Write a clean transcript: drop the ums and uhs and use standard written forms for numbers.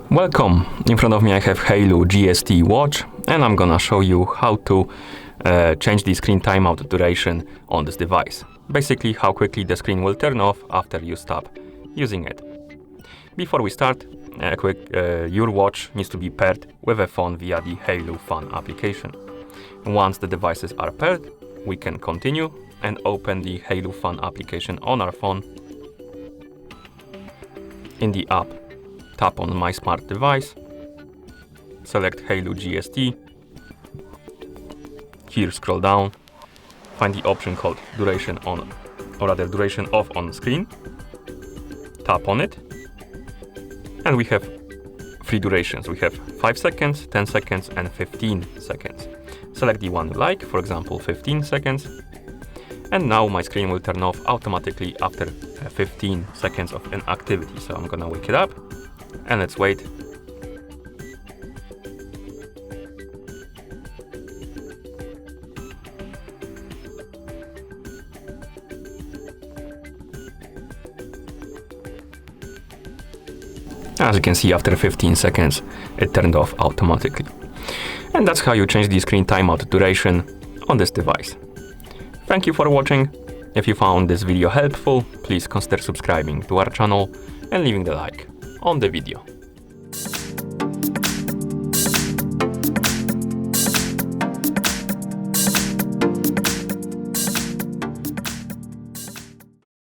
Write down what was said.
Welcome! In front of me I have Haylou GST watch, and I'm gonna show you how to change the screen timeout duration on this device. Basically, how quickly the screen will turn off after you stop using it. Before we start, your watch needs to be paired with a phone via the Haylou Phone application. Once the devices are paired, we can continue and open the Haylou Phone application on our phone. In the app, tap on My Smart Device, select Haylou GST. Here scroll down, find the option called Duration On, or rather Duration Off on Screen. Tap on it, and we have three durations. We have 5 seconds, 10 seconds, and 15 seconds. Select the one you like, for example 15 seconds. And now my screen will turn off automatically after 15 seconds of inactivity. So I'm gonna wake it up, and let's wait. As you can see, after 15 seconds, it turned off automatically. And that's how you change the screen timeout duration on this device. Thank you for watching. If you found this video helpful, please consider subscribing to our channel and leaving the like on the video.